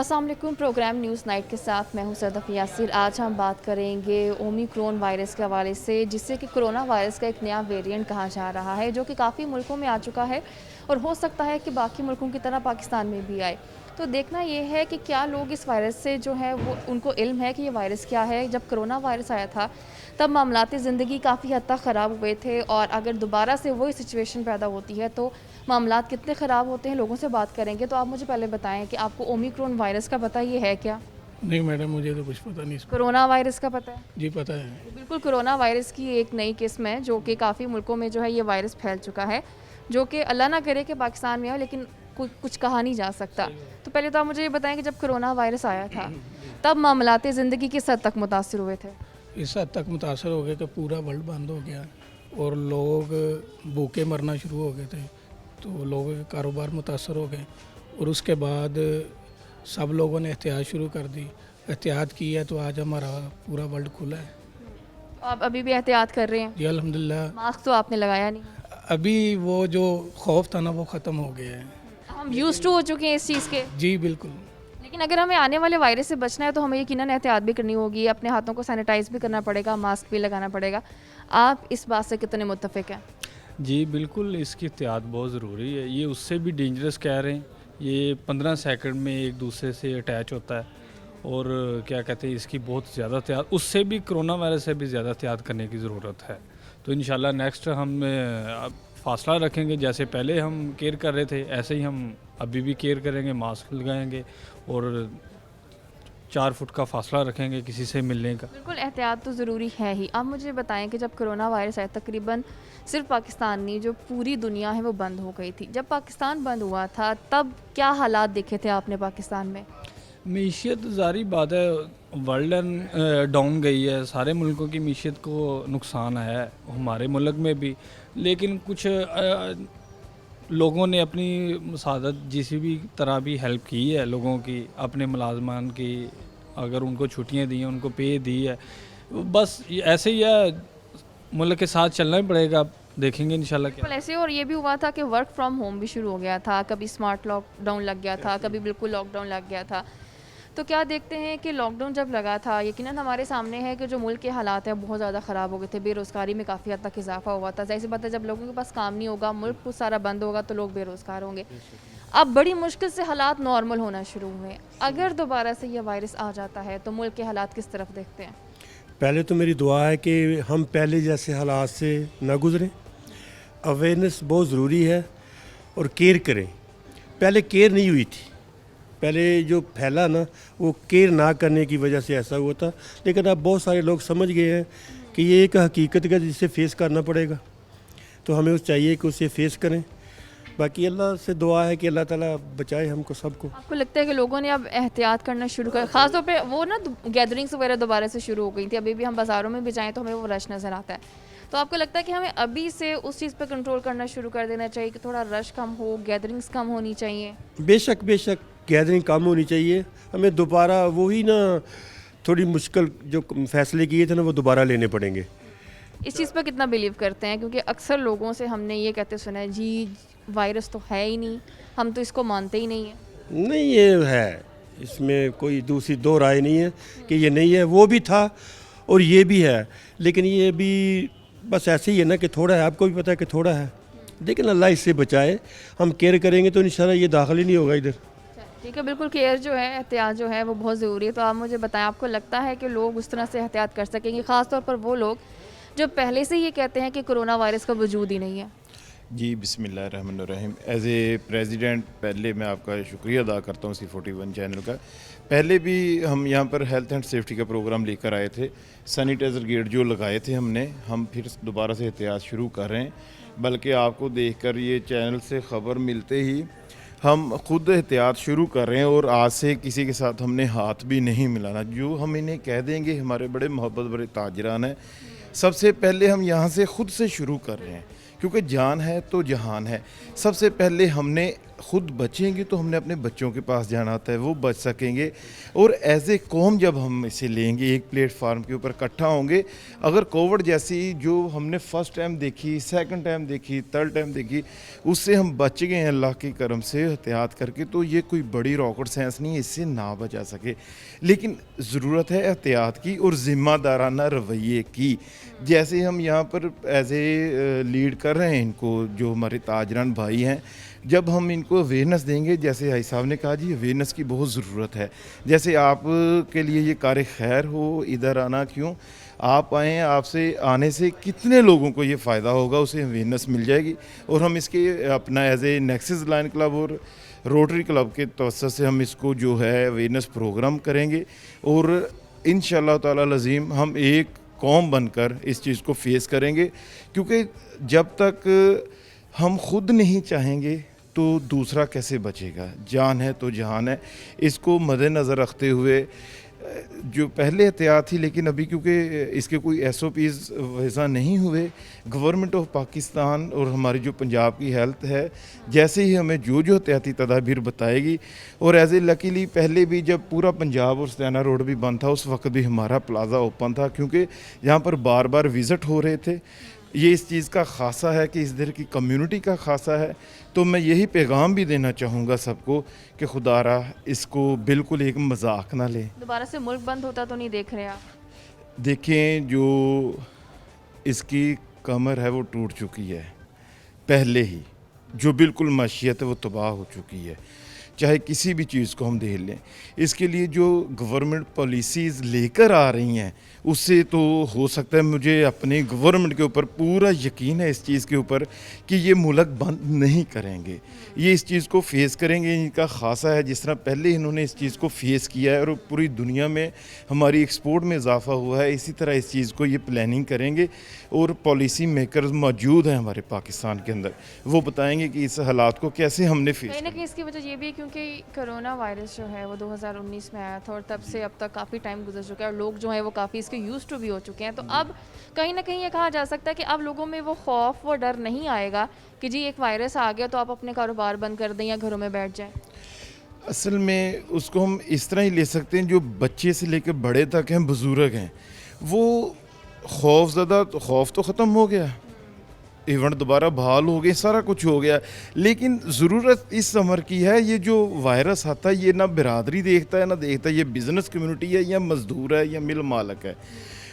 अस्सलाम वालेकुम। Programme news night के साथ मैं हूं सदफ यासिर। आज हम बात करेंगे ओमिक्रॉन वायरस के हवाले से, जिससे कि कोरोना वायरस का एक नया वेरिएंट कहा जा रहा है, जो कि काफ़ी मुल्कों में आ चुका है और हो सकता है कि बाकी मुल्कों की तरह पाकिस्तान में भी आए। तो देखना ये है कि क्या लोग इस वायरस से जो है वो उनको इल्म है कि ये वायरस क्या है। जब कोरोना वायरस आया था तब मामलाती ज़िंदगी काफ़ी हद तक ख़राब हुए थे, और अगर दोबारा से वही सिचुएशन पैदा होती है तो मामलात कितने ख़राब होते हैं, लोगों से बात करेंगे। तो आप मुझे पहले बताएं कि आपको ओमिक्रॉन वायरस का पता ये है क्या? नहीं मैडम, मुझे तो कुछ पता नहीं इसमें। कोरोना वायरस का पता है? जी पता है। बिल्कुल, कोरोना वायरस की एक नई किस्म है जो कि काफ़ी मुल्कों में जो है ये वायरस फैल चुका है, जो कि अल्लाह ना करे कि पाकिस्तान में हो, लेकिन कुछ कहा नहीं जा सकता। तो पहले तो आप मुझे ये बताएं कि जब कोरोना वायरस आया था तब मामलाते ज़िंदगी किस हद तक मुतासर हुए थे? इस हद तक मुतासर हो गए कि पूरा वर्ल्ड बंद हो गया और लोग भूखे मरना शुरू हो गए थे, तो लोगों के कारोबार मुतासर हो गए। और उसके बाद सब लोगों ने एहतियात शुरू कर दी। एहतियात की है तो आज हमारा पूरा वर्ल्ड खुला है। तो आप अभी भी एहतियात कर रहे हैं? जी अल्हम्दुलिल्लाह। मास्क तो आपने लगाया नहीं? अभी वो जो खौफ था ना वो ख़त्म हो गया है। हम यूज्ड टू हो चुके हैं इस चीज़ के। जी बिल्कुल। लेकिन अगर हमें आने वाले वायरस से बचना है तो हमें यकीनन एहतियात भी करनी होगी, अपने हाथों को सैनिटाइज़ भी करना पड़ेगा, मास्क भी लगाना पड़ेगा। आप इस बात से कितने मुत्तफ़िक हैं? जी बिल्कुल, इसकी एहतियात बहुत ज़रूरी है। ये उससे भी डेंजरस कह रहे हैं। ये 15 सेकंड में एक दूसरे से अटैच होता है और क्या कहते हैं, इसकी बहुत ज़्यादा एहतियात, उससे भी कोरोना वायरस से भी ज़्यादा एहतियात करने की ज़रूरत है। तो इंशाल्लाह नेक्स्ट हम फासला रखेंगे। जैसे पहले हम केयर कर रहे थे ऐसे ही हम अभी भी केयर करेंगे, मास्क लगाएंगे और 4 फुट का फासला रखेंगे किसी से मिलने का। बिल्कुल, एहतियात तो ज़रूरी है ही। आप मुझे बताएं कि जब कोरोना वायरस आया तकरीबन सिर्फ पाकिस्तान नहीं, जो पूरी दुनिया है वो बंद हो गई थी। जब पाकिस्तान बंद हुआ था तब क्या हालात देखे थे आपने पाकिस्तान में? मीशत ज़ारी बात है, वर्ल्ड डाउन गई है, सारे मुल्कों की मीशत को नुकसान आया है, हमारे मुल्क में भी। लेकिन कुछ लोगों ने अपनी मसादत जिस भी तरह भी हेल्प की है लोगों की, अपने मुलाजमान की, अगर उनको छुट्टियां दी हैं उनको पे दी है। बस ऐसे ही है, मुल्क के साथ चलना ही पड़ेगा। देखेंगे इंशाल्लाह क्या। बिल्कुल ऐसे। और ये भी हुआ था कि वर्क फ्रॉम होम भी शुरू हो गया था, कभी स्मार्ट लॉकडाउन लग गया था, कभी बिल्कुल लॉकडाउन लग गया था। तो क्या देखते हैं कि लॉकडाउन जब लगा था, यकीनन हमारे सामने है कि जो मुल्क के हालात हैं बहुत ज़्यादा ख़राब हो गए थे, बेरोज़गारी में काफ़ी हद तक इजाफा हुआ था। ज़ाहिर सी बात है, जब लोगों के पास काम नहीं होगा, मुल्क कुछ सारा बंद होगा तो लोग बेरोज़गार होंगे। अब बड़ी मुश्किल से हालात नॉर्मल होना शुरू हुए। अगर दोबारा से ये वायरस आ जाता है तो मुल्क के हालात किस तरफ देखते हैं? पहले तो मेरी दुआ है कि हम पहले जैसे हालात से ना गुज़रें। अवेयरनेस बहुत ज़रूरी है और केयर करें। पहले केयर नहीं हुई थी, पहले जो फैला ना वो केयर ना करने की वजह से ऐसा हुआ था। लेकिन अब बहुत सारे लोग समझ गए हैं कि ये एक हकीकत है जिसे फेस करना पड़ेगा, तो हमें उस चाहिए कि उसे फेस करें। बाकी अल्लाह से दुआ है कि अल्लाह ताला बचाए हमको सबको। आपको लगता है कि लोगों ने अब एहतियात करना शुरू कर, ख़ासतौर पे वो ना गैदरिंग्स वगैरह दोबारा से शुरू हो गई थी। अभी भी हम बाज़ारों में भी जाएँ तो हमें वो रश नज़र आता है। तो आपको लगता है कि हमें अभी से उस चीज़ पे कंट्रोल करना शुरू कर देना चाहिए कि थोड़ा रश कम हो, गैदरिंग्स कम होनी चाहिए? बेशक बेशक गैदरिंग कम होनी चाहिए। हमें दोबारा वही ना थोड़ी मुश्किल जो फैसले किए थे ना वो दोबारा लेने पड़ेंगे। इस चीज़ पर कितना बिलीव करते हैं? क्योंकि अक्सर लोगों से हमने ये कहते सुना है, जी वायरस तो है ही नहीं, हम तो इसको मानते ही नहीं हैं। नहीं, ये है, इसमें कोई दूसरी दो राय नहीं है कि ये नहीं है। वो भी था और ये भी है, लेकिन ये भी बस ऐसे ही है ना कि थोड़ा है। आपको भी पता है कि थोड़ा है, लेकिन अल्लाह इससे बचाए। हम केयर करेंगे तो इंशाल्लाह ये दाखिल ही नहीं होगा इधर। ठीक है, बिल्कुल केयर जो है, एहतियात जो है वो बहुत ज़रूरी है। तो आप मुझे बताएं, आपको लगता है कि लोग उस तरह से एहतियात कर सकेंगे, ख़ास तौर पर वो लोग जो पहले से ये कहते हैं कि कोरोना वायरस का वजूद ही नहीं है? जी बिस्मिल्लाहिर्रहमानिर्रहीम। एज ए प्रेसिडेंट पहले मैं आपका शुक्रिया अदा करता हूँ C41 चैनल का। पहले भी हम यहाँ पर हेल्थ एंड सेफ्टी का प्रोग्राम लेकर आए थे, सैनिटाइज़र गेट जो लगाए थे हमने, हम फिर दोबारा से एहतियात शुरू कर रहे हैं। बल्कि आपको देखकर ये चैनल से ख़बर मिलते ही हम खुद एहतियात शुरू कर रहे हैं और आज से किसी के साथ हमने हाथ भी नहीं मिलाना। जो हम इन्हें कह देंगे, हमारे बड़े मोहब्बत बड़े ताजरान हैं, सबसे पहले हम यहाँ से ख़ुद से शुरू कर रहे हैं, क्योंकि जान है तो जहान है। सबसे पहले हमने खुद बचेंगे तो हमने अपने बच्चों के पास जाना होता है, वो बच सकेंगे। और एज ए कौम जब हम इसे लेंगे, एक प्लेटफार्म के ऊपर इकट्ठा होंगे, अगर कोविड जैसी जो हमने फर्स्ट टाइम देखी, सेकंड टाइम देखी, थर्ड टाइम देखी, उससे हम बच गए हैं अल्लाह के करम से एहतियात करके, तो ये कोई बड़ी रॉकेट साइंस नहीं है इससे ना बचा सके। लेकिन ज़रूरत है एहतियात की और ज़िम्मेदाराना रवैये की। जैसे हम यहाँ पर एज ए लीड कर रहे हैं इनको, जो हमारे ताजरान भाई हैं, जब हम इनको अवेयरनेस देंगे, जैसे भाई साहब ने कहा जी अवेयरनेस की बहुत ज़रूरत है। जैसे आप के लिए ये कार खैर हो, इधर आना क्यों, आप आएँ, आपसे आने से कितने लोगों को ये फ़ायदा होगा, उसे अवेयरनेस मिल जाएगी। और हम इसके अपना as a nexus line club और रोटरी क्लब के तवज्जुह से हम इसको जो है अवेयरनेस प्रोग्राम करेंगे और इंशाअल्लाह ताला लज़ीम हम एक कौम बनकर इस चीज़ को फेस करेंगे। क्योंकि जब तक हम खुद नहीं चाहेंगे तो दूसरा कैसे बचेगा। जान है तो जहान है, इसको मद्देनज़र रखते हुए जो पहले एहतियात थी, लेकिन अभी क्योंकि इसके कोई SOPs वैसा नहीं हुए, गवर्नमेंट ऑफ पाकिस्तान और हमारी जो पंजाब की हेल्थ है, जैसे ही हमें जो एहतियाती तदाबीर बताएगी। और एज ए लकीली पहले भी जब पूरा पंजाब और सैना रोड भी बंद था, उस वक्त भी हमारा प्लाज़ा ओपन था, क्योंकि यहाँ पर बार बार विज़िट हो रहे थे। ये इस चीज़ का खासा है कि इस इधर की कम्युनिटी का खासा है। तो मैं यही पैगाम भी देना चाहूँगा सबको कि खुदारा इसको बिल्कुल एक मजाक ना लें। दोबारा से मुल्क बंद होता तो नहीं देख रहे आप? देखें, जो इसकी कमर है वो टूट चुकी है पहले ही, जो बिल्कुल माशियत है वो तबाह हो चुकी है। चाहे किसी भी चीज़ को हम देख लें, इसके लिए जो गवर्नमेंट पॉलिसीज़ लेकर आ रही हैं, उससे तो हो सकता है, मुझे अपनी गवर्नमेंट के ऊपर पूरा यकीन है इस चीज़ के ऊपर कि ये मुल्क बंद नहीं करेंगे, ये इस चीज़ को फेस करेंगे। इनका खासा है जिस तरह पहले इन्होंने इस चीज़ को फेस किया है और पूरी दुनिया में हमारी एक्सपोर्ट में इजाफा हुआ है, इसी तरह इस चीज़ को ये प्लानिंग करेंगे। और पॉलिसी मेकर्स मौजूद हैं हमारे पाकिस्तान के अंदर, वो बताएंगे कि इस हालात को कैसे हमने फेस कहीं ना कहीं इसकी वजह ये भी है क्योंकि कोरोना वायरस जो है वो 2019 में आया था और तब से अब तक काफ़ी टाइम गुजर चुका है और लोग जो हैं वो काफ़ी इसके यूज्ड टू भी हो चुके हैं। तो अब कहीं ना कहीं ये कहा जा सकता है कि अब लोगों में वो खौफ, वो डर नहीं आएगा कि जी एक वायरस आ गया तो आप अपने कारोबार बंद कर दें या घरों में बैठ जाएं। असल में उसको हम इस तरह ही ले सकते हैं, जो बच्चे से लेकर बड़े तक हैं, बुज़ुर्ग हैं, वो खौफज़दा, खौफ तो ख़त्म हो गया, इवेंट दोबारा बहाल हो गए, सारा कुछ हो गया। लेकिन ज़रूरत इस अमर की है, ये जो वायरस आता है ये ना बिरादरी देखता है ना देखता है ये बिज़नेस कम्युनिटी है या मज़दूर है या मिल मालक है।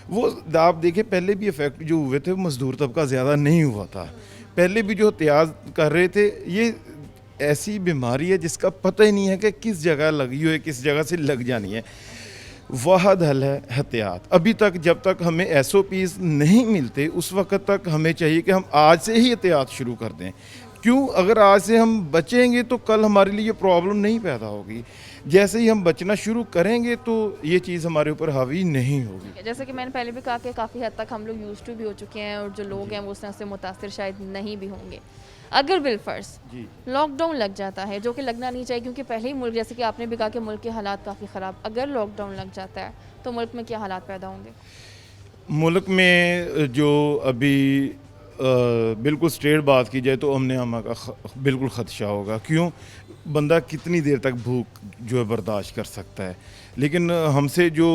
वो आप देखें, पहले भी इफ़ेक्ट जो हुए थे वो मज़दूर तबका ज़्यादा नहीं हुआ था। पहले भी जो एहतियात कर रहे थे, ये ऐसी बीमारी है जिसका पता ही नहीं है कि किस जगह लगी हुई है, किस जगह से लग जानी है। वाहद हल है एहतियात। अभी तक जब तक हमें SOPs नहीं मिलते, उस वक्त तक हमें चाहिए कि हम आज से ही एहतियात शुरू कर दें। क्यों? अगर आज से हम बचेंगे तो कल हमारे लिए प्रॉब्लम नहीं पैदा होगी। जैसे ही हम बचना शुरू करेंगे तो ये चीज़ हमारे ऊपर हावी नहीं होगी। जैसे कि मैंने पहले भी कहा कि काफ़ी हद तक हम लोग यूज्ड टू भी हो चुके हैं और जो लोग हैं वो उस तरह से मुतासिर शायद नहीं भी होंगे। अगर बिलफर्ज लॉकडाउन लग जाता है, जो कि लगना नहीं चाहिए क्योंकि पहले ही मुल्क, जैसे कि आपने भी कहा कि मुल्क के हालात काफ़ी ख़राब, अगर लॉकडाउन लग जाता है तो मुल्क में क्या हालात पैदा होंगे? मुल्क में जो अभी बिल्कुल स्ट्रेट बात की जाए तो अमन अमान का बिल्कुल ख़दशा होगा। क्यों? बंदा कितनी देर तक भूख जो है बर्दाश्त कर सकता है। लेकिन हमसे जो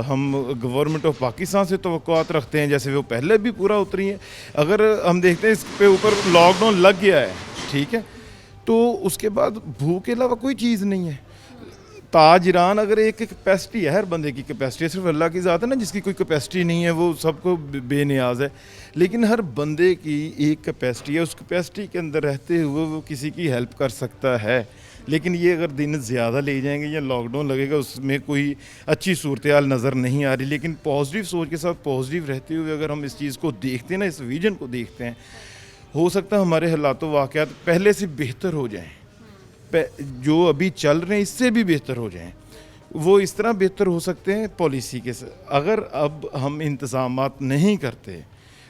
हम गवर्नमेंट ऑफ पाकिस्तान से तवक्कुआत रखते हैं, जैसे वो पहले भी पूरा उतरी हैं, अगर हम देखते हैं इस पे ऊपर लॉकडाउन लग गया है, ठीक है, तो उसके बाद भूख के अलावा कोई चीज़ नहीं है। ताजरान अगर एक कैपेसिटी है, हर बंदे की कैपेसिटी है, सिर्फ अल्लाह की ज़ात है ना जिसकी कोई कैपेसिटी नहीं है, वो सबको बेनियाज है। लेकिन हर बंदे की एक कैपेसिटी है, उस कैपेसिटी के अंदर रहते हुए वो किसी की हेल्प कर सकता है। लेकिन ये अगर दिन ज़्यादा ले जाएंगे या लॉकडाउन लगेगा, उसमें कोई अच्छी सूरत हाल नज़र नहीं आ रही। लेकिन पॉजिटिव सोच के साथ पॉजिटिव रहते हुए अगर हम इस चीज़ को देखते हैं ना, इस विजन को देखते हैं, हो सकता है हमारे हालात वाक़यात पहले से बेहतर हो जाएँ, जो अभी चल रहे हैं इससे भी बेहतर हो जाएं। वो इस तरह बेहतर हो सकते हैं पॉलिसी के साथ। अगर अब हम इंतज़ामात नहीं करते,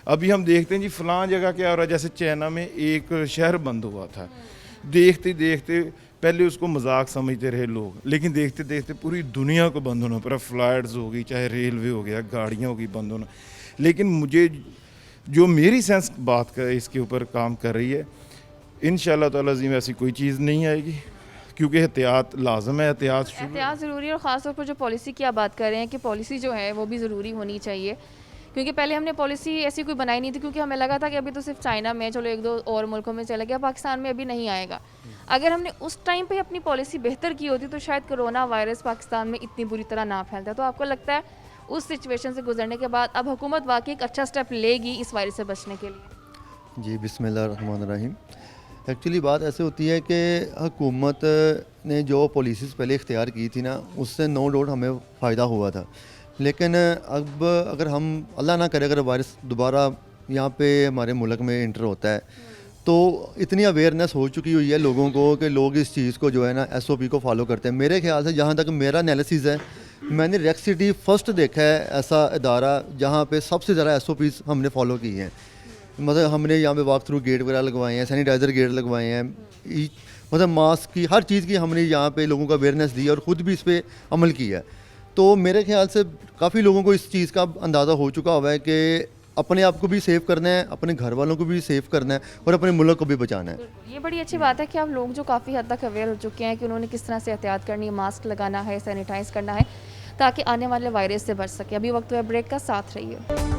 अभी हम देखते हैं जी फ़लाँ जगह क्या हो रहा है, जैसे चाइना में एक शहर बंद हुआ था, देखते देखते पहले उसको मजाक समझते रहे लोग, लेकिन देखते देखते पूरी दुनिया को बंद होना पड़ा। फ़्लाइट्स हो गई, चाहे रेलवे हो गया, गाड़ियाँ हो गई बंद होना। लेकिन मुझे जो मेरी सेंस बात कर इसके ऊपर काम कर रही है, इंशाल्लाह ताला अज़ीम ऐसी कोई चीज़ नहीं आएगी, क्योंकि एहतियात लाजम है, एहतियात शुरू एहतियात ज़रूरी है और ख़ासतौर पर जो पॉलिसी की आप बात कर रहे हैं कि पॉलिसी जो है वो भी ज़रूरी होनी चाहिए, क्योंकि पहले हमने पॉलिसी ऐसी कोई बनाई नहीं थी, क्योंकि हमें लगा था कि अभी तो सिर्फ चाइना में, चलो एक दो और मुल्कों में चला गया, पाकिस्तान में अभी नहीं आएगा। अगर हमने उस टाइम पे अपनी पॉलिसी बेहतर की होती तो शायद कोरोना वायरस पाकिस्तान में इतनी बुरी तरह ना फैलता। तो आपको लगता है उस सिचुएशन से गुजरने के बाद अब हुकूमत वाकई एक अच्छा स्टेप लेगी इस वायरस से बचने के लिए? जी बिस्मिल्लाहिर्रहमानिर्रहीम। एक्चुअली बात ऐसे होती है कि हुकूमत ने जो पॉलिसीज़ पहले इख्तियार की थी ना, उससे नो डाउट हमें फ़ायदा हुआ था। लेकिन अब अगर हम अल्लाह ना करे अगर वायरस दोबारा यहाँ पे हमारे मुल्क में इंटर होता है, तो इतनी अवेयरनेस हो चुकी हुई है लोगों को कि लोग इस चीज़ को जो है ना SOP को फॉलो करते हैं। मेरे ख्याल से जहाँ तक मेरा एनालिसिस है, मैंने रेक्स सिटी फर्स्ट देखा है ऐसा इदारा जहाँ पे सबसे ज़्यादा SOPs हमने फॉलो की हैं। मतलब हमने यहाँ पे वॉक थ्रू गेट वगैरह लगवाए हैं, सैनिटाइज़र गेट लगवाए हैं, मतलब मास्क की हर चीज़ की हमने यहाँ पे लोगों को अवेयरनेस दी और ख़ुद भी इस पर अमल किया है। तो मेरे ख्याल से काफ़ी लोगों को इस चीज़ का अंदाज़ा हो चुका हुआ है कि अपने आप को भी सेव करना है, अपने घर वालों को भी सेव करना है और अपने मुल्क को भी बचाना है। ये बड़ी अच्छी बात है कि अब लोग जो काफ़ी हद तक अवेयर हो चुके हैं कि उन्होंने किस तरह से एहतियात करनी है, मास्क लगाना है, सैनिटाइज़ करना है, ताकि आने वाले वायरस से बच सके। अभी वक्त हुआ ब्रेक का, साथ रहिए।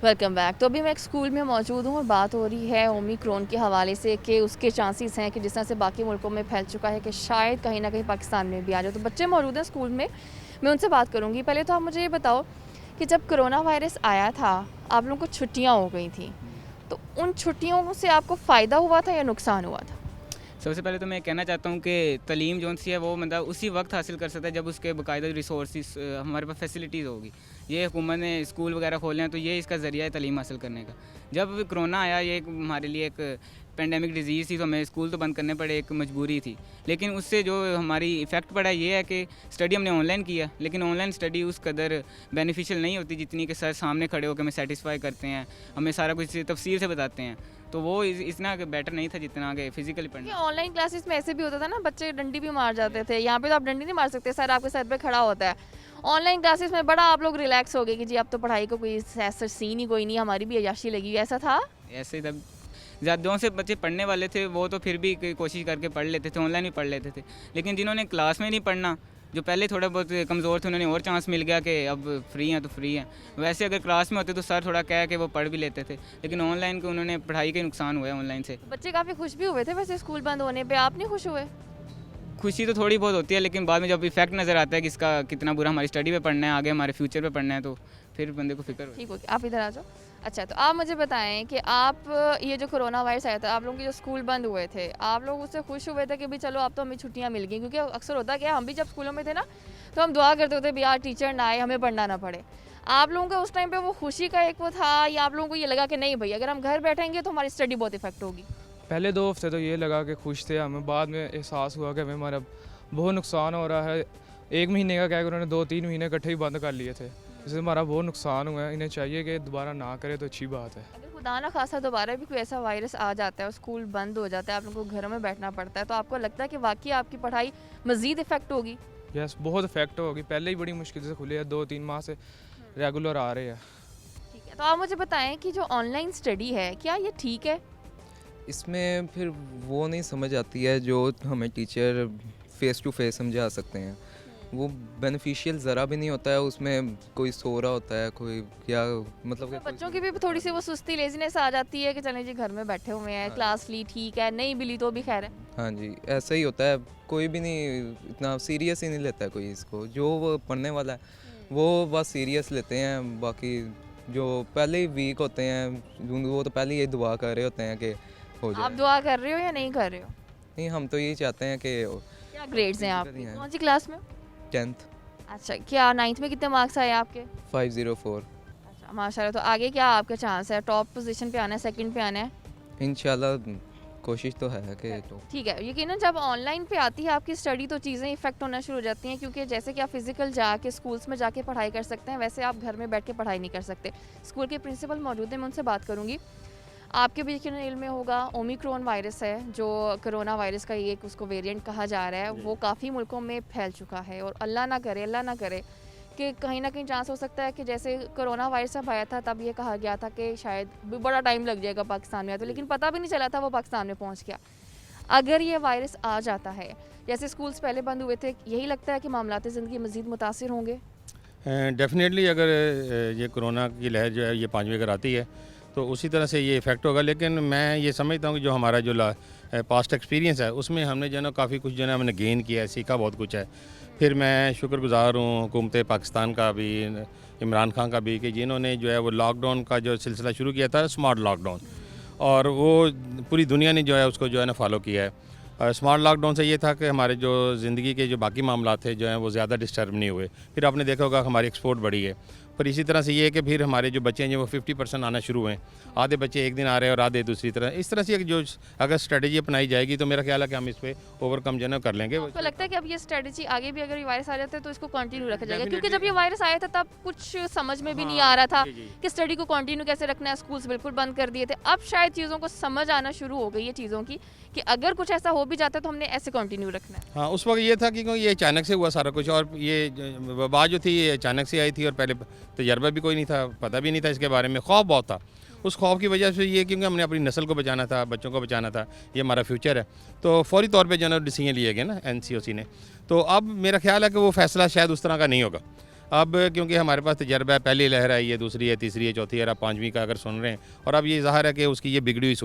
Welcome back. तो अभी मैं एक स्कूल में मौजूद हूँ और बात हो रही है ओमिक्रॉन के हवाले से कि उसके चांसेस हैं कि जिस तरह से बाकी मुल्कों में फैल चुका है कि शायद कहीं ना कहीं पाकिस्तान में भी आ जाए। तो बच्चे मौजूद हैं स्कूल में, मैं उनसे बात करूँगी। पहले तो आप मुझे ये बताओ कि जब कोरोना वायरस आया था, आप लोगों को छुट्टियाँ हो गई थी, तो उन छुट्टियों से आपको फ़ायदा हुआ था या नुकसान हुआ था? सबसे पहले तो मैं कहना चाहता हूँ कि तलीम जो सी है वो मतलब उसी वक्त हासिल कर सकता है जब उसके बाकायदा रिसोर्स हमारे पास फैसिलिटीज़ होगी। ये हुकूमत ने स्कूल वगैरह खोले हैं तो ये इसका ज़रिया है तलीम हासिल करने का। जब कोरोना आया, ये हमारे लिए एक पेंडेमिक डिजीज़ थी, तो हमें स्कूल तो बंद करने पड़े, एक मजबूरी थी। लेकिन उससे जो हमारी इफ़ेक्ट पड़ा ये है कि स्टडी हमने ऑनलाइन किया, लेकिन ऑनलाइन स्टडी उस कदर बेनिफिशियल नहीं होती जितनी कि सर सामने खड़े होकर हमें सेटिस्फाई करते हैं, हमें सारा कुछ तफसील से बताते हैं। तो वो इतना बेटर नहीं था जितना कि फिजिकली पढ़ना। ऑनलाइन क्लासेस में ऐसे भी होता था ना, बच्चे डंडी भी मार जाते थे। यहाँ पे तो आप डंडी नहीं मार सकते, सर आपके सर पे खड़ा होता है। ऑनलाइन क्लासेस में बड़ा आप लोग रिलैक्स हो गए कि जी अब तो पढ़ाई को कोई ऐसा सीन ही कोई नहीं, हमारी भी अयाशी लगी। ऐसा था? ऐसे तब ज़्यादा से बच्चे पढ़ने वाले थे वो तो फिर भी कोशिश करके पढ़ लेते थे, ऑनलाइन भी पढ़ लेते थे। लेकिन जिन्होंने क्लास में नहीं पढ़ना, जो पहले थोड़ा बहुत कमज़ोर थे, उन्होंने और चांस मिल गया कि अब फ्री हैं तो फ्री हैं। वैसे अगर क्लास में होते तो सर थोड़ा कह के वो पढ़ भी लेते थे, लेकिन ऑनलाइन को उन्होंने पढ़ाई के नुकसान हुआ है ऑनलाइन से। बच्चे काफ़ी खुश भी हुए थे वैसे स्कूल बंद होने पे, आप नहीं खुश हुए? खुशी तो थोड़ी बहुत होती है, लेकिन बाद में जब इफेक्ट नज़र आता है कि इसका कितना बुरा हमारी स्टडी पे पढ़ना है, आगे हमारे फ्यूचर पे पढ़ना है, तो फिर बंदे को फिक्र होती है। ठीक हो गया, आप इधर आ जाओ। अच्छा, तो आप मुझे बताएं कि आप ये जो कोरोना वायरस आया था, आप लोगों के जो स्कूल बंद हुए थे, आप लोग उससे खुश हुए थे कि भाई चलो अब तो हमें छुट्टियां मिल गई? क्योंकि अक्सर होता क्या, हम भी जब स्कूलों में थे ना तो हम दुआ करते होते भी यार टीचर ना आए, हमें पढ़ना ना पड़े। आप लोगों का उस टाइम पे वो खुशी का एक वो था, या आप लोगों को ये लगा कि नहीं भाई अगर हम घर बैठेंगे तो हमारी स्टडी बहुत इफेक्ट होगी? पहले 2 हफ्ते तो ये लगा कि खुश थे हमें, बाद में एहसास हुआ कि हमें हमारा बहुत नुकसान हो रहा है। 1 महीने का क्या, उन्होंने 2-3 महीने इकट्ठे ही बंद कर लिए थे, इससे हमारा बहुत नुकसान हुआ है। इन्हें चाहिए कि दोबारा ना करे तो अच्छी बात है। अगर खुदा ना खासा दोबारा भी कोई ऐसा वायरस आ जाता है और स्कूल बंद हो जाता है, आप लोगों को घरों में बैठना पड़ता है, तो आपको लगता है कि वाकई आपकी पढ़ाई मज़ीद इफेक्ट होगी? यस, बहुत इफेक्ट होगी। पहले ही बड़ी मुश्किल से खुले हैं, 2-3 माह से रेगुलर आ रहे हैं। ठीक है, तो आप मुझे बताएं कि जो ऑनलाइन स्टडी है क्या ये ठीक है? इसमें फिर वो नहीं समझ आती है जो हमें टीचर फेस टू फेस समझा सकते हैं, वो बेनिफिशियल ज़रा भी नहीं होता है। उसमें कोई सो रहा होता है, कोई क्या मतलब तो बच्चों की भी थोड़ी सी वो सुस्ती, लेजीनेस आ जाती है कि चलें जी घर में बैठे हुए हैं, क्लास ली ठीक है, नहीं भी ली तो भी खैर है। हाँ जी, ऐसा ही होता है। कोई भी नहीं इतना सीरियस ही नहीं लेता है कोई इसको। जो वो पढ़ने वाला है वो बस सीरियस लेते हैं, बाकी जो पहले ही वीक होते हैं वो तो पहले ही दुआ कर रहे होते हैं कि हो जाए। आप दुआ कर रहे हो या नहीं कर रहे हो? नहीं, हम तो यही चाहते हैं कि क्या ग्रेड्स हैं आपके? हैं। कौन सी क्लास में? 10th अच्छा, क्या 9th में कितने मार्क्स आए आपके? 504। अच्छा माशाल्लाह। तो आगे क्या आपका चांस है? टॉप पोजीशन पे आना है, सेकंड पे आना है? इंशाल्लाह कोशिश तो है कि तो ठीक है। यकीनन जब ऑनलाइन पे आती है आपकी स्टडी तो चीज़ें इफेक्ट होना शुरू हो जाती हैं, क्योंकि जैसे कि आप फिजिकल जाके स्कूल्स में जाके पढ़ाई कर सकते हैं, वैसे आप घर में बैठ के पढ़ाई नहीं कर सकते। स्कूल के प्रिंसिपल मौजूद हैं, मैं उनसे बात करूँगी। आपके भी यकीनन इल्म में होगा ओमिक्रॉन वायरस है जो कोरोना वायरस का एक उसको वेरिएंट कहा जा रहा है, वो काफ़ी मुल्कों में फैल चुका है और अल्लाह ना करे कि कहीं ना कहीं चांस हो सकता है कि जैसे कोरोना वायरस अब आया था तब ये कहा गया था कि शायद भी बड़ा टाइम लग जाएगा पाकिस्तान में, तो लेकिन पता भी नहीं चला था वो पाकिस्तान में पहुंच गया। अगर ये वायरस आ जाता है, जैसे स्कूल्स पहले बंद हुए थे, यही लगता है कि मामलात ज़िंदगी मज़ीद मुतासिर होंगे? डेफिनेटली अगर ये कोरोना की लहर जो है ये 5वीं अगर आती है तो उसी तरह से ये इफ़ेक्ट होगा। लेकिन मैं ये समझता हूँ कि जो हमारा जो पास्ट एक्सपीरियंस है उसमें हमने जो है ना काफ़ी कुछ जो है ना हमने गेन किया है, सीखा बहुत कुछ है। फिर मैं शुक्रगुज़ार हूँ हुकूमत पाकिस्तान का भी, इमरान खान का भी, कि जिन्होंने जो है वो लॉकडाउन का जो सिलसिला शुरू किया था, स्मार्ट लॉकडाउन, और वो पूरी दुनिया ने जो है उसको जो है ना फॉलो किया है। स्मार्ट लॉकडाउन से ये था कि हमारे जो ज़िंदगी के जो बाकी मामला थे जो हैं वो ज़्यादा डिस्टर्ब नहीं हुए। फिर आपने देखा होगा हमारी एक्सपोर्ट बढ़ी है। पर इसी तरह से ये है कि फिर हमारे जो बच्चे हैं जो वो 50% आना शुरू हुए, आधे बच्चे एक दिन आ रहे हैं और आधे दूसरी तरह। इस तरह से एक जो अगर स्ट्रेटजी अपनाई जाएगी तो मेरा ख्याल है कि हम इस पर ओवरकम जो है कर लेंगे। आपको लगता है कि अब ये स्ट्रेटजी आगे भी अगर ये वायरस आ जाता है तो इसको कंटिन्यू रखा जाएगा? क्योंकि जब ये वायरस आया था तब कुछ समझ में भी नहीं आ रहा था कि स्टडी को कंटिन्यू कैसे रखना है, स्कूल्स बिल्कुल बंद कर दिए थे। अब शायद चीज़ों को समझ आना शुरू हो गई है चीज़ों की कि अगर कुछ ऐसा हो भी जाता है तो हमने ऐसे कंटिन्यू रखना है। हाँ, उस वक्त ये था कि ये अचानक से हुआ सारा कुछ, और ये वबा जो थी ये अचानक से आई थी और पहले तजर्बा भी कोई नहीं था, पता भी नहीं था इसके बारे में। खौफ बहुत था। उस खौफ की वजह से ये क्योंकि हमने अपनी नस्ल को बचाना था, बच्चों को बचाना था, ये हमारा फ्यूचर है, तो फौरी तौर पे जो है डिसीजन लिए गए ना NCOC ने। तो अब मेरा ख्याल है कि वो फैसला शायद उस तरह का नहीं होगा अब, क्योंकि हमारे पास तजर्बा है, पहली लहर आई है, दूसरी है, तीसरी है, चौथी है, अब 5वीं का अगर सुन रहे हैं। और अब ये ज़ाहिर है कि उसकी ये बिगड़ी हुई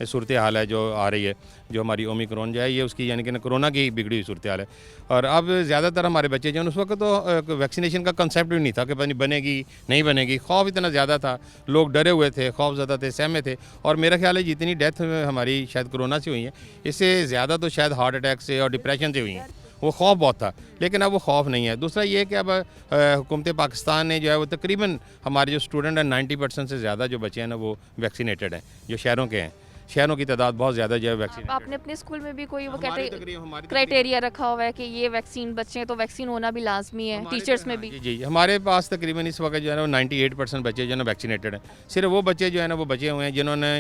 सूरत हाल है जो आ रही है, जो हमारी ओमिक्रॉन जो है ये उसकी यानी कि कोरोना की बिगड़ी हुई सूरत हाल है। और अब ज़्यादातर हमारे बच्चे जो उस वक्त तो वैक्सीनेशन का कंसेप्ट भी नहीं था कि पता नहीं बनेगी नहीं बनेगी। खौफ इतना ज़्यादा था, लोग डरे हुए थे, खौफ ज़्यादा थे, सहमे थे। और मेरा ख्याल है जितनी डेथ हमारी शायद कोरोना से हुई है, इससे ज़्यादा तो शायद हार्ट अटैक से और डिप्रेशन से हुई हैं। वो खौफ बहुत था, लेकिन अब वो खौफ नहीं है। दूसरा ये है कि अब हुकूमत पाकिस्तान ने जो है वो तकरीबन हमारे जो स्टूडेंट हैं 90% से ज़्यादा जो बच्चे हैं ना वो वैक्सीनेटेड हैं, जो शहरों के हैं। शहरों की तादाद बहुत ज़्यादा जो है वैक्सीन। आपने अपने स्कूल में भी कोई वो क्राइटेरिया रखा हुआ है कि ये वैक्सीन बच्चे हैं तो वैक्सीन होना भी लाजमी है, टीचर्स में भी? जी, हमारे पास तकरीबन इस वक्त जो है ना 98% बच्चे जो है ना वैक्सीनेटेड हैं। सिर्फ वो बच्चे जो है ना वो बचे हुए हैं जिन्होंने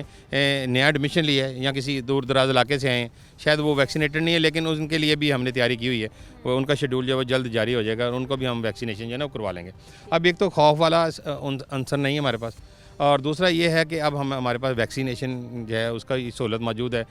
नया एडमिशन लिया है या किसी दूर दराज इलाके से आए हैं, शायद वो वैक्सीनेटेड नहीं है, लेकिन उनके लिए भी हमने तैयारी की हुई है। वो उनका शेड्यूल जो है वो जल्द जारी हो जाएगा और उनको भी हम वैक्सीनेशन जो है ना करवा लेंगे। अब एक तो खौफ वाला आंसर नहीं है हमारे पास, और दूसरा ये है कि अब हमारे पास वैक्सीनेशन जो है उसका सहूलत मौजूद है,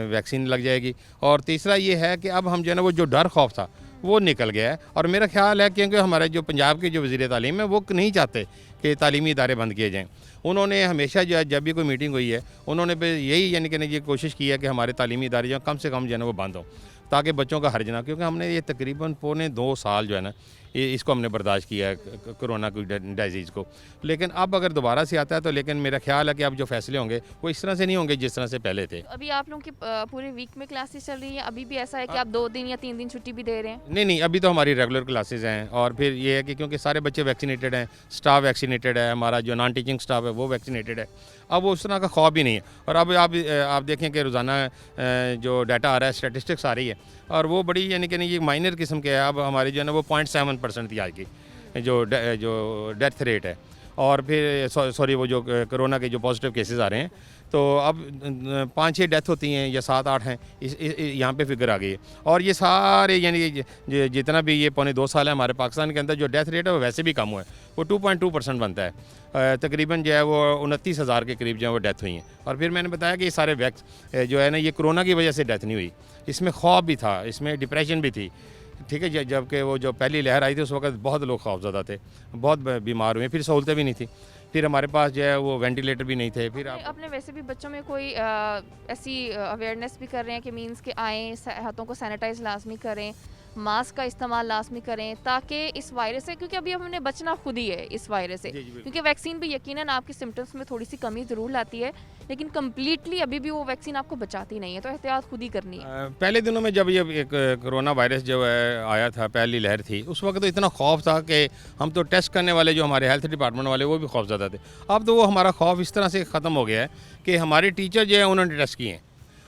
वैक्सीन लग जाएगी। और तीसरा ये है कि अब हम जो है ना वो जो डर खौफ था वो निकल गया है। और मेरा ख्याल है क्योंकि हमारे जो पंजाब के जो वज़ीर तालीम है वो नहीं चाहते कि तालीमी इदारे बंद किए जाएँ। उन्होंने हमेशा जो है जब भी कोई मीटिंग हुई है उन्होंने यही यानी कि ये कोशिश की है कि हमारे तालीमी इदारे जो कम से कम जो है ना वो बंद हों, ताकि बच्चों का हर्ज ना, क्योंकि हमने ये तकरीबन 2.25 साल जो है ना इसको हमने बर्दाश्त किया है कोरोना की डिजीज़ को। लेकिन अब अगर दोबारा से आता है तो लेकिन मेरा ख्याल है कि अब जो फैसले होंगे वो इस तरह से नहीं होंगे जिस तरह से पहले थे। अभी आप लोगों की पूरे वीक में क्लासेस चल रही हैं? अभी भी ऐसा है कि आप 2 दिन या 3 दिन छुट्टी भी दे रहे हैं? नहीं, अभी तो हमारी रेगुलर क्लासेस हैं। और फिर ये है कि क्योंकि सारे बच्चे वैक्सीनेटेड हैं, स्टाफ वैक्सीनेटेड है, हमारा जो नॉन टीचिंग स्टाफ है वो वैक्सीनेटेड है, अब वो उस तरह का खौफ भी नहीं है। और अब आप देखें कि रोज़ाना जो डाटा आ रहा है, स्टैटिस्टिक्स आ रही है, और वो बड़ी यानी कि ये माइनर किस्म के है। अब हमारी जो है ना वो 0.7% थी आज की जो डेथ रेट है। और फिर सॉरी वो जो कोरोना के जो पॉजिटिव केसेस आ रहे हैं, तो अब 5-6 डेथ होती हैं या 7-8 हैं, यहाँ पे फिगर आ गई है। और ये सारे यानी जितना भी ये 2.25 साल है हमारे पाकिस्तान के अंदर जो डेथ रेट है वो वैसे भी कम हुआ है, वो 2.2% बनता है। तकरीबन जो है वो 29,000 के करीब जो है वो डेथ हुई हैं। और फिर मैंने बताया कि ये सारे जो है ना ये कोरोना की वजह से डेथ नहीं हुई, इसमें खौफ भी था, इसमें डिप्रेशन भी थी, ठीक है। जबकि वो जो पहली लहर आई थी उस वक्त बहुत लोग खौफज़दा थे, बहुत बीमार हुए, फिर सहूलतें भी नहीं थी, फिर हमारे पास जो है वो वेंटिलेटर भी नहीं थे। फिर अपने वैसे भी बच्चों में कोई ऐसी अवेयरनेस भी कर रहे हैं कि मींस के आएँ, हाथों को सैनिटाइज लाजमी करें, मास्क का इस्तेमाल लाजमी करें, ताकि इस वायरस से, क्योंकि अभी हमने बचना खुद ही है इस वायरस से, क्योंकि वैक्सीन भी यकीनन आपकी सिम्टम्स में थोड़ी सी कमी ज़रूर लाती है, लेकिन कम्प्लीटली अभी भी वो वैक्सीन आपको बचाती नहीं है, तो एहतियात खुद ही करनी है। पहले दिनों में जब ये एक कोरोना वायरस जो है आया था, पहली लहर थी, उस वक्त तो इतना खौफ था कि हम तो टेस्ट करने वाले जो हमारे हेल्थ डिपार्टमेंट वाले वो भी खौफज़दा थे। अब तो वो हमारा खौफ इस तरह से ख़त्म हो गया है कि हमारे टीचर जो है उन्होंने टेस्ट किए हैं,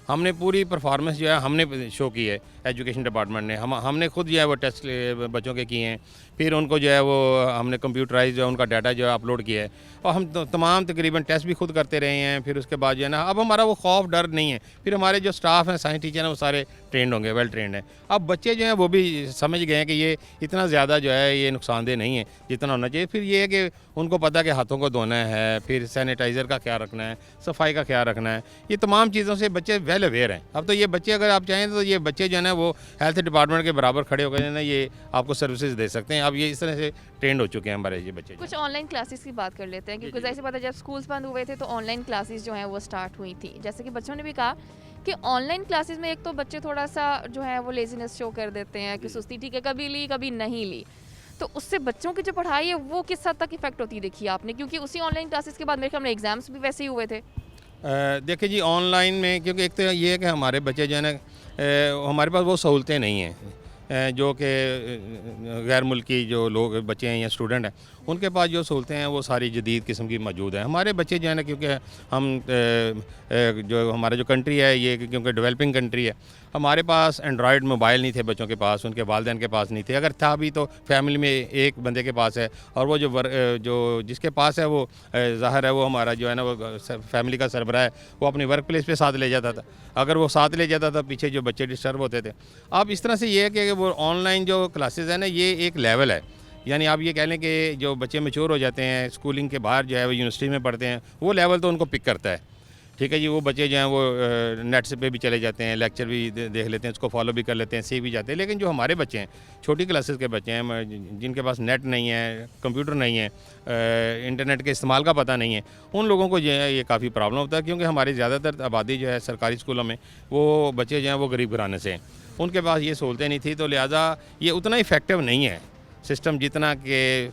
हमने पूरी परफॉर्मेंस जो है हमने शो की है। एजुकेशन डिपार्टमेंट ने। हमने खुद जो है वो टेस्ट बच्चों के किए हैं, फिर उनको जो है वो हमने कंप्यूटराइज जो है उनका डाटा जो है अपलोड किया है, और हम तमाम तकरीबन टेस्ट भी खुद करते रहे हैं। फिर उसके बाद जो है ना अब हमारा वो खौफ डर नहीं है। फिर हमारे जो स्टाफ हैं, साइंस टीचर हैं, वो सारे ट्रेंड होंगे, वेल ट्रेंड हैं। अब बच्चे जो हैं वो भी समझ गए हैं कि ये इतना ज़्यादा जो है ये नुकसानदेह नहीं है जितना होना चाहिए। फिर ये है कि उनको पता है कि हाथों को धोना है, फिर सैनिटाइज़र का ख्याल रखना है, सफाई का ख्याल रखना है, ये तमाम चीज़ों से बच्चे वेल अवेयर हैं। अब तो ये बच्चे अगर आप चाहें तो ये बच्चे जो है ना वो हेल्थ डिपार्टमेंट के बराबर खड़े होकर ना ये आपको सर्विसेज दे सकते हैं। अब ये इस तरह से ट्रेंड हो चुके हैं हमारे ये बच्चे। कुछ ऑनलाइन क्लासेस की बात कर लेते हैं, क्योंकि जैसे पता है जब स्कूल्स बंद हुए थे तो ऑनलाइन क्लासेस जो हैं वो स्टार्ट हुई थी। जैसे कि बच्चों ने भी कहा कि ऑनलाइन क्लासेस में एक तो बच्चे थोड़ा सा जो है वो लेजीनेस शो कर देते हैं कि सुस्ती, ठीक है कभी ली कभी नहीं ली, तो उससे बच्चों की जो पढ़ाई है वो किस हद तक इफेक्ट होती है देखी आपने, क्योंकि उसी ऑनलाइन क्लासेस के बाद मेरे ख्याल में एग्जाम्स भी वैसे ही हुए थे। देखिए जी, ऑनलाइन में क्योंकि एक तो ये है कि हमारे बच्चे जो है ना हमारे पास वो सहूलतें नहीं हैं जो कि गैर मुल्की जो लोग बच्चे हैं या स्टूडेंट हैं उनके पास जो सहूलतें हैं वो सारी जदीद किस्म की मौजूद हैं। हमारे बच्चे जो है ना, क्योंकि हम जो हमारा जो कंट्री है ये क्योंकि डेवलपिंग कंट्री है, हमारे पास एंड्रॉयड मोबाइल नहीं थे बच्चों के पास, उनके वालिदैन के पास नहीं थे। अगर था भी तो फैमिली में एक बंदे के पास है, और वो जो जिसके पास है वो ज़ाहिर है वो हमारा जो है ना वो फैमिली का सरबराह है, वो अपनी वर्क प्लेस पे साथ ले जाता था। अगर वो साथ ले जाता था पीछे जो बच्चे डिस्टर्ब होते थे। अब इस तरह से ये है कि वो ऑनलाइन जो क्लासेस है ना ये एक लेवल है, यानी आप ये कह लें कि जो बच्चे मैच्योर हो जाते हैं स्कूलिंग के बाहर जो है वो यूनिवर्सिटी में पढ़ते हैं, वो लेवल तो उनको पिक करता है। ठीक है जी, वो बच्चे जो हैं वो नेट से पे भी चले जाते हैं, लेक्चर भी देख लेते हैं, उसको फॉलो भी कर लेते हैं, सीख भी जाते हैं। लेकिन जो हमारे बच्चे हैं, छोटी क्लासेस के बच्चे हैं, जिनके पास नेट नहीं है, कंप्यूटर नहीं है, इंटरनेट के इस्तेमाल का पता नहीं है, उन लोगों को जो है ये काफ़ी प्रॉब्लम होता है। क्योंकि हमारी ज़्यादातर आबादी जो है सरकारी स्कूलों में वो बच्चे जो हैं वो गरीब घराने से हैं, उनके पास ये सहूलतें नहीं थी, तो लिहाजा ये उतना इफ़ेक्टिव नहीं है सिस्टम जितना कि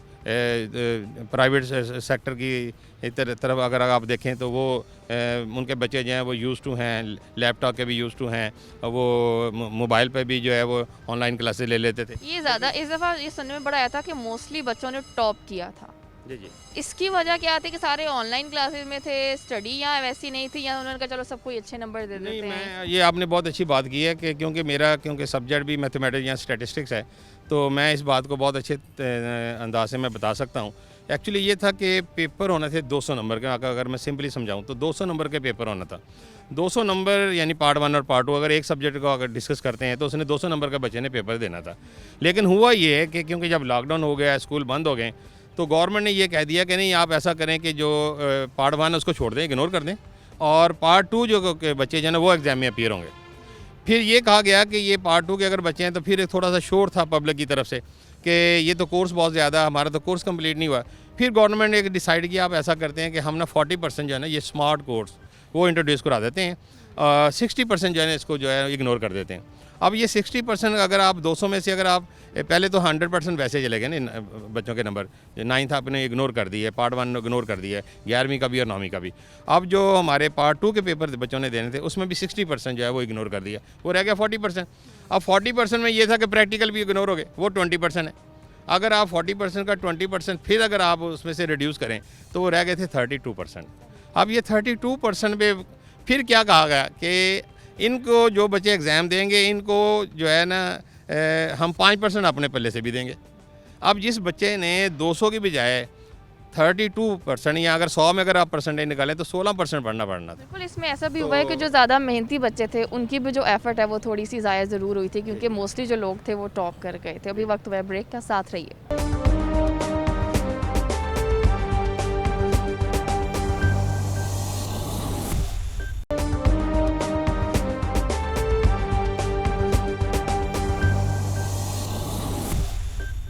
प्राइवेट सेक्टर की तरफ अगर आप देखें तो वो उनके बच्चे जो हैं वो यूज़ टू हैं, लैपटॉप के भी यूज़ टू हैं, वो मोबाइल पे भी जो है वो ऑनलाइन क्लासेस ले लेते थे। ये ज़्यादा इस दफ़ा ये सुनने में बड़ा आया था कि मोस्टली बच्चों ने टॉप किया था। जी। इसकी वजह क्या थी कि सारे ऑनलाइन क्लासेस में थे, स्टडी यहाँ वैसी नहीं थी, या उन्होंने कहा चलो सबको अच्छे नंबर दे देते हैं? ये आपने बहुत अच्छी बात की है कि क्योंकि सब्जेक्ट भी मैथमेटिक्स या स्टैटिस्टिक्स है, तो मैं इस बात को बहुत अच्छे अंदाज से मैं बता सकता हूँ। एक्चुअली ये था कि पेपर होने थे 200 नंबर के, अगर मैं सिंपली समझाऊँ तो 200 नंबर के पेपर होना था। 200 नंबर यानी पार्ट 1 और पार्ट 2 अगर एक सब्जेक्ट को अगर डिस्कस करते हैं तो उसने 200 नंबर का बच्चे ने पेपर देना था। लेकिन हुआ ये है कि क्योंकि जब लॉकडाउन हो गया, स्कूल बंद हो गए, तो गवर्नमेंट ने ये कह दिया कि नहीं आप ऐसा करें कि जो पार्ट 1 उसको छोड़ दें, इग्नोर कर दें, और पार्ट 2 जो बच्चे जो है ना वो एग्ज़ाम में अपीयर होंगे। फिर ये कहा गया कि ये पार्ट 2 के अगर बच्चे हैं तो फिर थोड़ा सा शोर था पब्लिक की तरफ से कि ये तो कोर्स बहुत ज़्यादा, हमारा तो कोर्स कंप्लीट नहीं हुआ। फिर गवर्नमेंट ने एक डिसाइड किया आप ऐसा करते हैं कि हम ना 40% जो है ना ये स्मार्ट कोर्स वो इंट्रोड्यूस करा देते हैं, 60% जो है ना इसको जो है इग्नोर कर देते हैं। अब ये 60% अगर आप 200 में से अगर आप पहले तो 100% वैसे चले गए ना बच्चों के नंबर, 9th आपने इग्नोर कर दिए, पार्ट 1 इग्नोर कर दिया, 11वीं का भी और 9वीं का भी। अब जो हमारे पार्ट 2 के पेपर बच्चों ने देने थे उसमें भी 60% जो है वो इग्नोर कर दिया, वो रह गया 40%। अब 40% में ये था कि प्रैक्टिकल भी इग्नोर हो गए, वो 20% है। अगर आप 40% का 20% फिर अगर आप उसमें से रिड्यूस करें तो वो रह गए थे 32%। अब ये 32% पे फिर क्या कहा गया कि इनको जो बच्चे एग्ज़ाम देंगे इनको जो है ना हम 5% अपने पल्ले से भी देंगे। अब जिस बच्चे ने 200 की बजाय 32% या अगर 100 में अगर आप परसेंटेज निकालें तो 16% पढ़ना पड़ना था। बिल्कुल, इसमें ऐसा भी हुआ है कि जो ज़्यादा मेहनती बच्चे थे उनकी भी जो एफर्ट है वो थोड़ी सी ज़ाया ज़रूर हुई थी, क्योंकि मोस्टली जो लोग थे वो टॉप कर गए थे। अभी वक्त हुआ है ब्रेक का, साथ रहिए।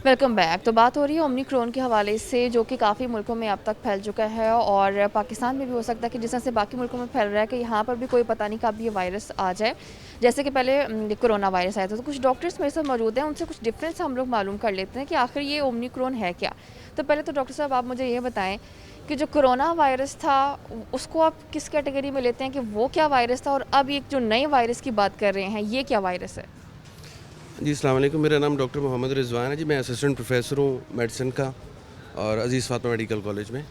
Welcome back. तो बात हो रही है ओमिक्रॉन के हवाले से, जो कि काफ़ी मुल्कों में अब तक फैल चुका है, और पाकिस्तान में भी हो सकता है कि जिस तरह से बाकी मुल्कों में फैल रहा है कि यहाँ पर भी कोई पता नहीं कब ये वायरस आ जाए। जैसे कि पहले कोरोना वायरस आया था, तो कुछ डॉक्टर्स मेरे साथ मौजूद हैं, उनसे कुछ डिफरेंस हम लोग मालूम कर लेते हैं कि आखिर ये ओमिक्रॉन है क्या। तो पहले तो डॉक्टर साहब आप मुझे ये बताएं कि जो कोरोना वायरस था उसको आप किस कैटेगरी में लेते हैं, कि वो क्या वायरस था, और अब एक जो नए वायरस की बात कर रहे हैं ये क्या वायरस है? जी अस्सलाम वालेकुम, मेरा नाम डॉक्टर मोहम्मद रिजवान है जी। मैं असिस्टेंट प्रोफेसर हूँ मेडिसिन का और अजीज़ फातिमा मेडिकल कॉलेज में।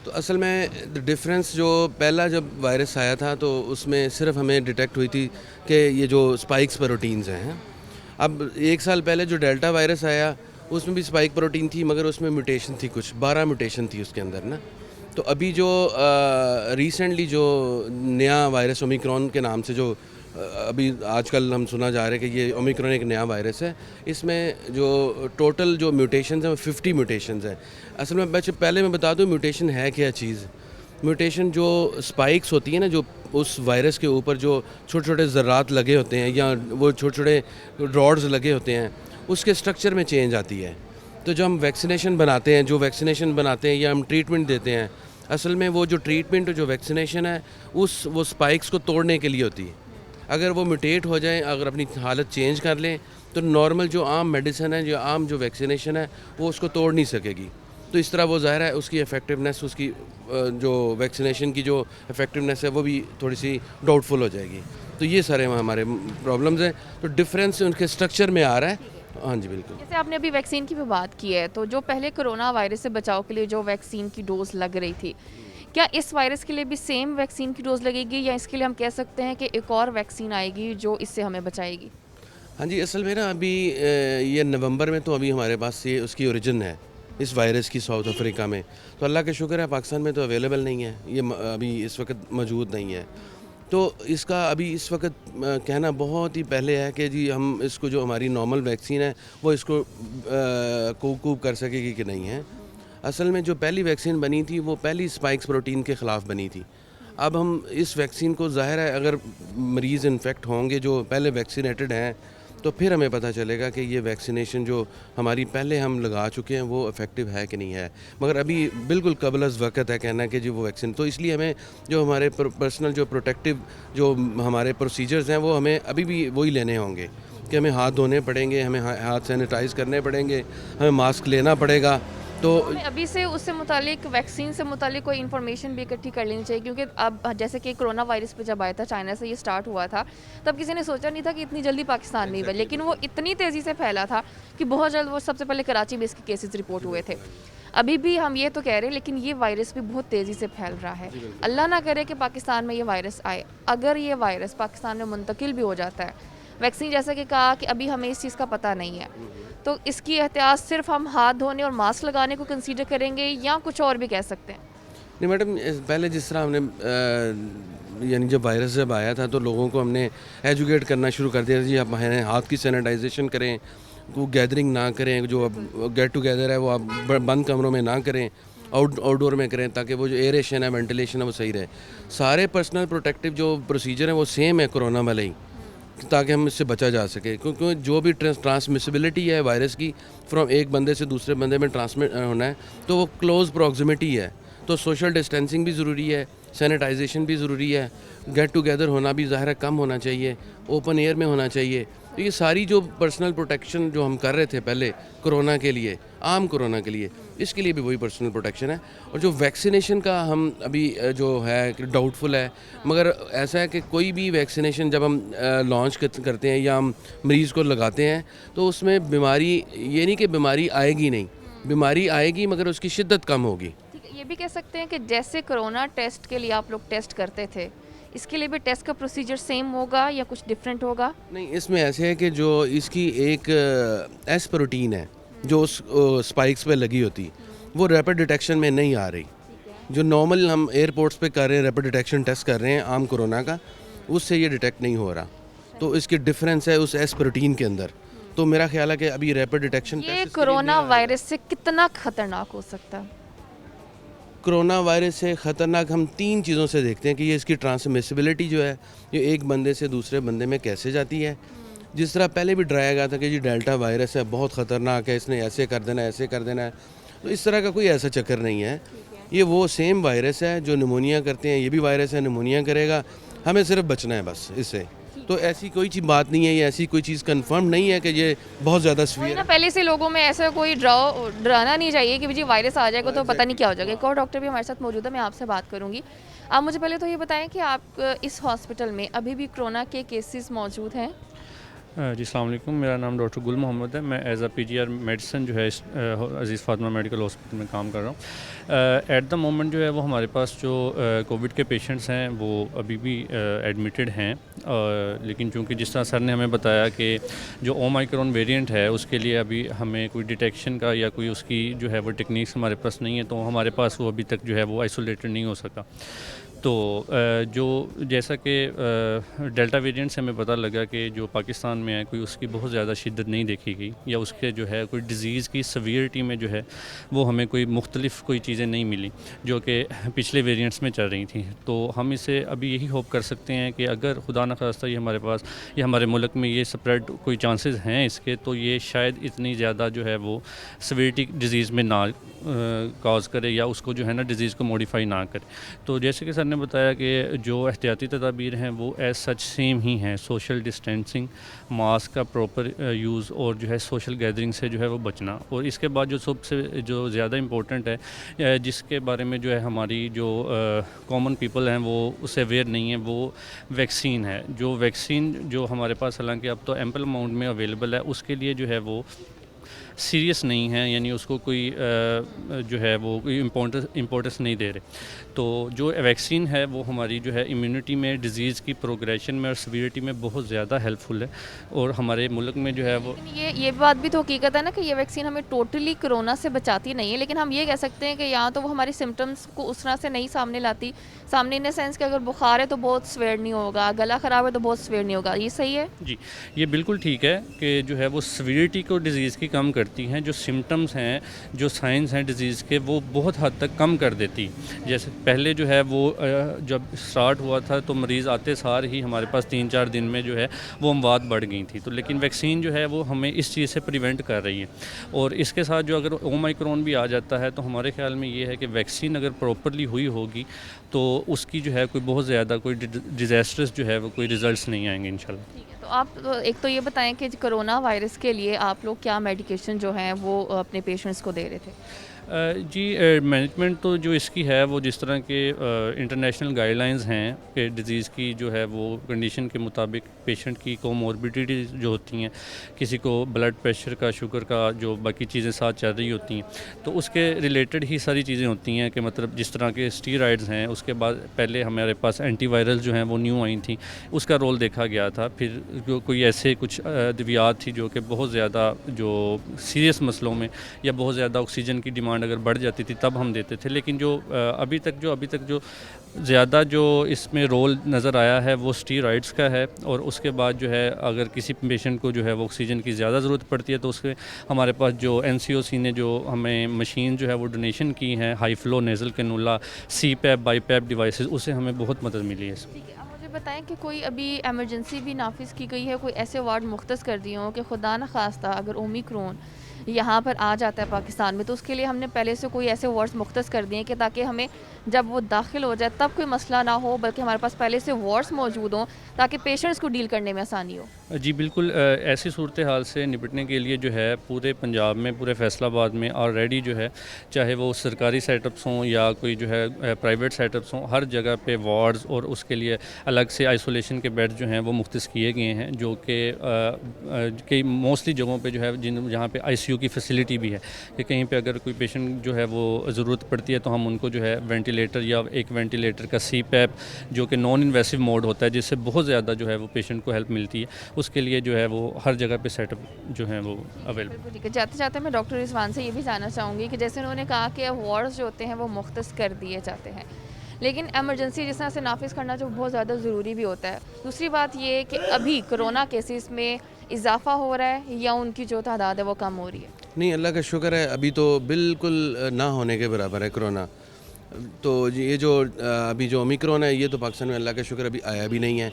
तो असल में डिफरेंस जो पहला जब वायरस आया था तो उसमें सिर्फ हमें डिटेक्ट हुई थी कि ये जो स्पाइक्स प्रोटीन्स हैं, अब 1 साल पहले जो डेल्टा वायरस आया उसमें भी स्पाइक प्रोटीन थी, मगर उसमें म्यूटेशन थी, कुछ 12 म्यूटेशन थी उसके अंदर ना। तो अभी जो रिसेंटली जो नया वायरस ओमिक्रॉन के नाम से जो अभी आजकल हम सुना जा रहा है कि ये ओमिक्रॉन एक नया वायरस है, इसमें जो टोटल जो म्यूटेशंस हैं वो 50 म्यूटेशंस हैं। असल में पहले मैं बता दूं म्यूटेशन है क्या चीज़। म्यूटेशन जो स्पाइक्स होती है ना, जो उस वायरस के ऊपर जो छोटे छोटे ज़र्रात लगे होते हैं या वो छोटे छोटे रॉड्स लगे होते हैं, उसके स्ट्रक्चर में चेंज आती है। तो जो हम वैक्सीनेशन बनाते हैं, या हम ट्रीटमेंट देते हैं, असल में वो जो ट्रीटमेंट और जो वैक्सीनेशन है वो स्पाइक्स को तोड़ने के लिए होती है। अगर वो म्यूटेट हो जाए, अगर अपनी हालत चेंज कर लें, तो नॉर्मल जो आम मेडिसिन है, जो आम जो वैक्सीनेशन है, वो उसको तोड़ नहीं सकेगी। तो इस तरह वो ज़ाहिर है उसकी इफ़ेक्टिवनेस, उसकी जो वैक्सीनेशन की जो इफ़ेक्टिवनेस है वो भी थोड़ी सी डाउटफुल हो जाएगी। तो ये सारे हमारे प्रॉब्लम्स हैं। तो डिफरेंस उनके स्ट्रक्चर में आ रहा है। हाँ जी बिल्कुल। जैसे आपने अभी वैक्सीन की भी बात की है, तो जो पहले कोरोना वायरस से बचाव के लिए जो वैक्सीन की डोज लग रही थी, क्या इस वायरस के लिए भी सेम वैक्सीन की डोज लगेगी, या इसके लिए हम कह सकते हैं कि एक और वैक्सीन आएगी जो इससे हमें बचाएगी? हाँ जी, असल में ना अभी ये नवंबर में तो अभी हमारे पास ये उसकी ओरिजिन है इस वायरस की साउथ अफ्रीका में। तो अल्लाह का शुक्र है पाकिस्तान में तो अवेलेबल नहीं है, ये अभी इस वक्त मौजूद नहीं है। तो इसका अभी इस वक्त कहना बहुत ही पहले है कि जी हम इसको जो हमारी नॉर्मल वैक्सीन है वो इसको कूप कर सकेगी कि नहीं है। असल में जो पहली वैक्सीन बनी थी वो पहली स्पाइक्स प्रोटीन के ख़िलाफ़ बनी थी। अब हम इस वैक्सीन को ज़ाहिर है अगर मरीज़ इन्फेक्ट होंगे जो पहले वैक्सीनेटेड हैं, तो फिर हमें पता चलेगा कि ये वैक्सीनेशन जो हमारी पहले हम लगा चुके हैं वो इफ़ेक्टिव है कि नहीं है। मगर अभी बिल्कुल कबल वक्त है कहना कि जी वो वैक्सीन, तो इसलिए हमें जो हमारे पर्सनल जो प्रोटेक्टिव जो हमारे प्रोसीजर्स हैं वो हमें अभी भी वही लेने होंगे कि हमें हाथ धोने पड़ेंगे, हमें हाथ सैनिटाइज़ करने पड़ेंगे, हमें मास्क लेना पड़ेगा। तो हमें अभी से उससे मुतालिक, वैक्सीन से मुतालिक कोई इन्फॉर्मेशन भी इकट्ठी कर लेनी चाहिए, क्योंकि अब जैसे कि कोरोना वायरस पे जब आया था, चाइना से ये स्टार्ट हुआ था, तब किसी ने सोचा नहीं था कि इतनी जल्दी पाकिस्तान में ही, लेकिन वो इतनी तेज़ी से फैला था कि बहुत जल्द वो सबसे पहले कराची में इसके केसेस रिपोर्ट हुए थे। अभी भी हम ये तो कह रहे हैं, लेकिन ये वायरस भी बहुत तेज़ी से फैल रहा है। अल्लाह ना करे कि पाकिस्तान में ये वायरस आए। अगर ये वायरस पाकिस्तान में मुंतकिल भी हो जाता है, वैक्सीन जैसा कि कहा कि अभी हमें इस चीज़ का पता नहीं है, तो इसकी एहतियात सिर्फ हम हाथ धोने और मास्क लगाने को कंसीडर करेंगे या कुछ और भी कह सकते हैं? नहीं मैडम, पहले जिस तरह हमने यानी जब वायरस जब आया था तो लोगों को हमने एजुकेट करना शुरू कर दिया जी, आप हाथ की सैनिटाइजेशन करें, वो गैदरिंग ना करें, जो अब गेट टुगेदर है वो आप बंद कमरों में ना करें, आउटडोर में करें, ताकि वो जो एयरेशन है, वेंटिलेशन है वो सही रहे। सारे पर्सनल प्रोटेक्टिव जो प्रोसीजर हैं वो सेम है कोरोना वाले ही, ताकि हम इससे बचा जा सके। क्योंकि जो भी ट्रांसमिसिबिलिटी है वायरस की फ्रॉम एक बंदे से दूसरे बंदे में ट्रांसमिट होना है, तो वो क्लोज प्रॉक्सिमिटी है। तो सोशल डिस्टेंसिंग भी ज़रूरी है, सैनिटाइजेशन भी ज़रूरी है, गेट टुगेदर होना भी ज़ाहिर है कम होना चाहिए, ओपन एयर में होना चाहिए। तो ये सारी जो पर्सनल प्रोटेक्शन जो हम कर रहे थे पहले कोरोना के लिए, आम कोरोना के लिए, इसके लिए भी वही पर्सनल प्रोटेक्शन है। और जो वैक्सीनेशन का हम अभी जो है डाउटफुल है, मगर ऐसा है कि कोई भी वैक्सीनेशन जब हम लॉन्च करते हैं या हम मरीज़ को लगाते हैं, तो उसमें बीमारी, ये नहीं कि बीमारी आएगी नहीं, बीमारी आएगी मगर उसकी शिद्दत कम होगी। ठीक है, ये भी कह सकते हैं कि जैसे कोरोना टेस्ट के लिए आप लोग टेस्ट करते थे, इसके लिए भी टेस्ट का प्रोसीजर सेम होगा या कुछ डिफरेंट होगा? नहीं, इसमें ऐसे है कि जो इसकी एक एस प्रोटीन है जो उस स्पाइक्स पे लगी होती, वो रैपिड डिटेक्शन में नहीं आ रही। जो नॉर्मल हम एयरपोर्ट्स पे कर रहे हैं, रैपिड डिटेक्शन टेस्ट कर रहे हैं आम कोरोना का, उससे ये डिटेक्ट नहीं हो रहा। तो इसकी डिफरेंस है उस एस प्रोटीन के अंदर। तो मेरा ख्याल है कि अभी रैपिड डिटेक्शन ये कोरोना वायरस से कितना खतरनाक हो सकता है? कोरोना वायरस से ख़तरनाक हम 3 चीज़ों से देखते हैं कि ये इसकी ट्रांसमिसिबिलिटी जो है, ये एक बंदे से दूसरे बंदे में कैसे जाती है। जिस तरह पहले भी डराया गया था कि जी डेल्टा वायरस है, बहुत ख़तरनाक है, इसने ऐसे कर देना है, ऐसे कर देना है, तो इस तरह का कोई ऐसा चक्कर नहीं है। ये वो सेम वायरस है जो निमोनिया करते हैं, ये भी वायरस है, निमोनिया करेगा, हमें सिर्फ बचना है बस इससे। तो ऐसी कोई चीज़ बात नहीं है, ये ऐसी कोई चीज़ कंफर्म नहीं है कि ये बहुत ज़्यादा सीवियर है। पहले से लोगों में ऐसा कोई डराना नहीं चाहिए कि जी वायरस आ जाएगा तो पता नहीं क्या हो जाएगा। एक और डॉक्टर भी हमारे साथ मौजूद है, मैं आपसे बात करूंगी। आप मुझे पहले तो ये बताएं कि आप इस हॉस्पिटल में अभी भी कोरोना के केसेस मौजूद हैं? जी अस्सलाम वालेकुम, मेरा नाम डॉक्टर गुल मोहम्मद है। मैं एज़ पीजीआर मेडिसिन जो है अज़ीज़ फातिमा मेडिकल हॉस्पिटल में काम कर रहा हूँ। एट द मोमेंट जो है वो हमारे पास जो कोविड के पेशेंट्स हैं वो अभी भी एडमिटेड हैं, लेकिन चूँकि जिस तरह सर ने हमें बताया कि जो ओमाइक्रॉन वेरिएंट है उसके लिए अभी हमें कोई डिटेक्शन का या कोई उसकी जो है वो टेक्निक्स हमारे पास नहीं है, तो हमारे पास वो अभी तक जो है वो आइसोलेटेड नहीं हो सका। तो जो जैसा कि डेल्टा वेरिएंट से हमें पता लगा कि जो पाकिस्तान में है कोई उसकी बहुत ज़्यादा शिद्दत नहीं देखी गई, या उसके जो है कोई डिज़ीज़ की सवियरिटी में जो है वो हमें कोई मुख्तलिफ़ कोई चीज़ें नहीं मिली जो कि पिछले वेरिएंट्स में चल रही थी। तो हम इसे अभी यही होप कर सकते हैं कि अगर खुदा न खास्ता ये हमारे पास या हमारे मुल्क में ये स्प्रेड कोई चांसेस हैं इसके, तो ये शायद इतनी ज़्यादा जो है वो सवियरिटी डिज़ीज़ में ना कॉज करे या उसको जो है ना डिज़ीज़ को मॉडिफाई ना करे। तो जैसे कि सर ने बताया कि जो एहतियाती तदाबीर हैं वो एज सच सेम ही हैं, सोशल डिस्टेंसिंग, मास्क का प्रॉपर यूज़ और जो है सोशल गैदरिंग से जो है वो बचना। और इसके बाद जो सबसे जो ज़्यादा इम्पोर्टेंट है जिसके बारे में जो है हमारी जो कॉमन पीपल हैं वो उससे अवेयर नहीं है, वो वैक्सीन है। जो वैक्सीन जो हमारे पास हालांकि अब तो एम्पल अमाउंट में अवेलेबल है, उसके लिए जो है वो सीरियस नहीं है, यानी उसको कोई जो है वो कोई इम्पोर्टेंस नहीं दे रहे। तो जो वैक्सीन है वो हमारी जो है इम्यूनिटी में, डिज़ीज़ की प्रोग्रेशन में और सीवियरिटी में बहुत ज़्यादा हेल्पफुल है, और हमारे मुल्क में जो है वो ये बात भी तो हकीकत है ना कि ये वैक्सीन हमें टोटली कोरोना से बचाती नहीं है, लेकिन हम ये कह सकते हैं कि यहाँ तो वो हमारी सिम्टम्स को उस तरह से नहीं सामने लाती, सामने इन द सेंस कि अगर बुखार है तो बहुत स्वेयर नहीं होगा, गला ख़राब है तो बहुत स्वेयर नहीं होगा। ये सही है? जी, ये बिल्कुल ठीक है कि जो है वो सीवियरिटी को डिज़ीज़ की कम करती हैं, जो सिम्टम्स हैं, जो साइंस हैं डिज़ीज़ के, वो बहुत हद तक कम कर देती। जैसे पहले जो है वो जब स्टार्ट हुआ था तो मरीज़ आते सार ही हमारे पास 3-4 दिन में जो है वो अमवात बढ़ गई थी। तो लेकिन वैक्सीन जो है वो हमें इस चीज़ से प्रिवेंट कर रही है। और इसके साथ जो अगर ओमाइक्रॉन भी आ जाता है तो हमारे ख्याल में ये है कि वैक्सीन अगर प्रॉपरली हुई होगी तो उसकी जो है कोई बहुत ज़्यादा कोई डिज़ास्टर्स जो है वो कोई रिज़ल्ट्स नहीं आएंगे इंशाल्लाह। ठीक है, तो आप एक तो ये बताएं कि कोरोना वायरस के लिए आप लोग क्या मेडिकेशन जो हैं वो अपने पेशेंट्स को दे रहे थे? जी, मैनेजमेंट तो जो इसकी है वो जिस तरह के इंटरनेशनल गाइडलाइंस हैं कि डिज़ीज़ की जो है वो कंडीशन के मुताबिक पेशेंट की कोमॉर्बिडिटीज़ जो होती हैं, किसी को ब्लड प्रेशर का, शुगर का, जो बाकी चीज़ें साथ चल रही होती हैं, तो उसके रिलेटेड ही सारी चीज़ें होती हैं कि मतलब जिस तरह के स्टीरॉइड्स हैं, उसके बाद पहले हमारे पास एंटीवायरल जो हैं वो न्यू आई थी, उसका रोल देखा गया था। फिर जो कोई ऐसे कुछ अद्वियात थी जो कि बहुत ज़्यादा जो सीरियस मसलों में या बहुत ज़्यादा ऑक्सीजन की डिमांड अगर बढ़ जाती थी तब हम देते थे। लेकिन जो अभी तक जो ज़्यादा जो इसमें रोल नज़र आया है वो स्टीरॉइड्स का है। और उसके बाद जो है अगर किसी पेशेंट को जो है वो ऑक्सीजन की ज़्यादा ज़रूरत पड़ती है तो उसके हमारे पास जो NCOC ने जो हमें मशीन जो है वो डोनेशन की है, high flow nasal cannula, CPAP, BiPAP devices, उससे हमें बहुत मदद मिली है। ठीक है, आप मुझे बताएं कि कोई अभी एमरजेंसी भी नाफिज की गई है, कोई ऐसे वार्ड मुख्तस कर दिए हों कि खुदा न खास्ता अगर ओमिक्रॉन यहाँ पर आ जाता है पाकिस्तान में, तो उसके लिए हमने पहले से कोई ऐसे वार्ड्स मुख्तस कर दिए कि ताकि हमें जब वो दाखिल हो जाए तब कोई मसला ना हो, बल्कि हमारे पास पहले से वार्ड्स मौजूद हों ताकि पेशेंट्स को डील करने में आसानी हो। जी बिल्कुल, ऐसी सूरत हाल से निपटने के लिए जो है पूरे पंजाब में, पूरे फैसलाबाद में ऑलरेडी जो है, चाहे वो सरकारी सेटअप्स हों या कोई जो है प्राइवेट सेटअप्स हों, हर जगह पे वार्ड्स और उसके लिए अलग से आइसोलेशन के बेड जो हैं वो मुख्तस किए गए हैं, जो कि कई मोस्टली जगहों पे जो है जहाँ पे ICU की फैसिलिटी भी है कि कहीं पे अगर कोई पेशेंट जो है वो ज़रूरत पड़ती है तो हम उनको जो है वेंटिलेटर या एक वेंटिलेटर का CPAP जो कि नॉन इन्वेसिव मोड होता है, जिससे बहुत ज़्यादा जो है वो पेशेंट को हेल्प मिलती है, उसके लिए जो है वो हर जगह पे सेटअप जो है वो अवेलेबल। ठीक है, जाते जाते मैं डॉक्टर रिजवान से ये भी जानना चाहूँगी कि जैसे उन्होंने कहा कि वार्ड्स जो होते हैं वो मुख्तस कर दिए जाते हैं, लेकिन एमरजेंसी जिस तरह से नाफिज करना जो बहुत ज़्यादा ज़रूरी भी होता है। दूसरी बात ये कि अभी कोरोना केसेस में इजाफा हो रहा है या उनकी जो तादाद है वो कम हो रही है? नहीं, अल्लाह का शुक्र है, अभी तो बिल्कुल ना होने के बराबर है कोरोना। तो ये जो अभी जो ओमिक्रॉन है ये तो पाकिस्तान में अल्लाह का शुक्र अभी आया भी नहीं है,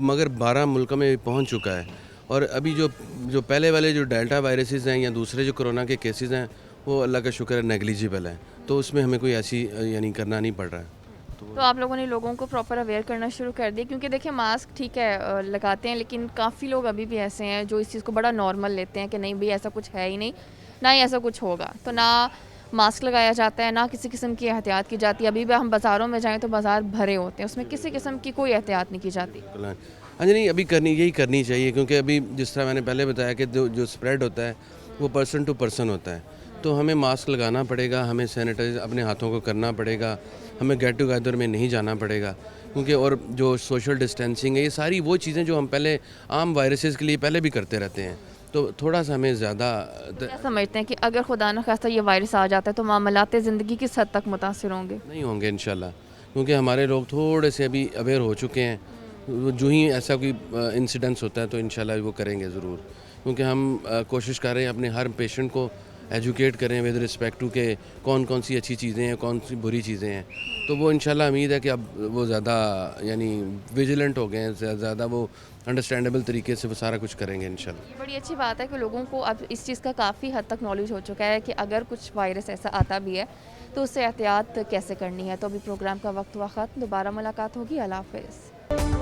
मगर 12 मुल्कों में पहुंच चुका है। और अभी जो पहले वाले जो डेल्टा वायरसेस हैं या दूसरे जो कोरोना के केसेस हैं वो अल्लाह का शुक्र है नेग्लिजिबल है, तो उसमें हमें कोई ऐसी यानी करना नहीं पड़ रहा है। तो आप लोगों ने लोगों को प्रॉपर अवेयर करना शुरू कर दिया, क्योंकि देखिए मास्क ठीक है लगाते हैं, लेकिन काफ़ी लोग अभी भी ऐसे हैं जो इस चीज़ को बड़ा नॉर्मल लेते हैं कि नहीं भाई ऐसा कुछ है ही नहीं, ना ही ऐसा कुछ होगा, तो ना मास्क लगाया जाता है, ना किसी किस्म की एहतियात की जाती है। अभी भी हम बाज़ारों में जाएं तो बाज़ार भरे होते हैं, उसमें किसी किस्म की कोई एहतियात नहीं की जाती। हाँ जी, नहीं अभी यही करनी चाहिए, क्योंकि अभी जिस तरह मैंने पहले बताया कि जो स्प्रेड होता है वो पर्सन टू पर्सन होता है, तो हमें मास्क लगाना पड़ेगा, हमें सैनिटाइज अपने हाथों को करना पड़ेगा, हमें गेट टुगेदर में नहीं जाना पड़ेगा, क्योंकि और जो सोशल डिस्टेंसिंग है, ये सारी वो चीज़ें जो हम पहले आम वायरसेस के लिए पहले भी करते रहते हैं, तो थोड़ा सा हमें ज़्यादा क्या समझते हैं कि अगर खुदा न खास्ता ये वायरस आ जाता है तो मामलाते ज़िंदगी किस हद तक मुतासिर होंगे? नहीं होंगे इंशाल्लाह, क्योंकि हमारे लोग थोड़े से अभी अवेयर हो चुके हैं। जो ही ऐसा कोई इंसिडेंस होता है तो इंशाल्लाह वो करेंगे ज़रूर, क्योंकि हम कोशिश कर रहे हैं अपने हर पेशेंट को एजुकेट करें विद रिस्पेक्ट टू के कौन कौन सी अच्छी चीज़ें हैं, कौन सी बुरी चीज़ें हैं। तो वो इंशाल्लाह उम्मीद है कि अब वो ज़्यादा यानी विजिलेंट हो गए हैं, ज़्यादा वो अंडरस्टैंडेबल तरीके से वो सारा कुछ करेंगे इंशाल्लाह। ये बड़ी अच्छी बात है कि लोगों को अब इस चीज़ का काफ़ी हद तक नॉलेज हो चुका है कि अगर कुछ वायरस ऐसा आता भी है तो उससे एहतियात कैसे करनी है। तो अभी प्रोग्राम का वक्त हुआ ख़त्म, दोबारा मुलाकात होगी। अल्लाह हाफ़िज़।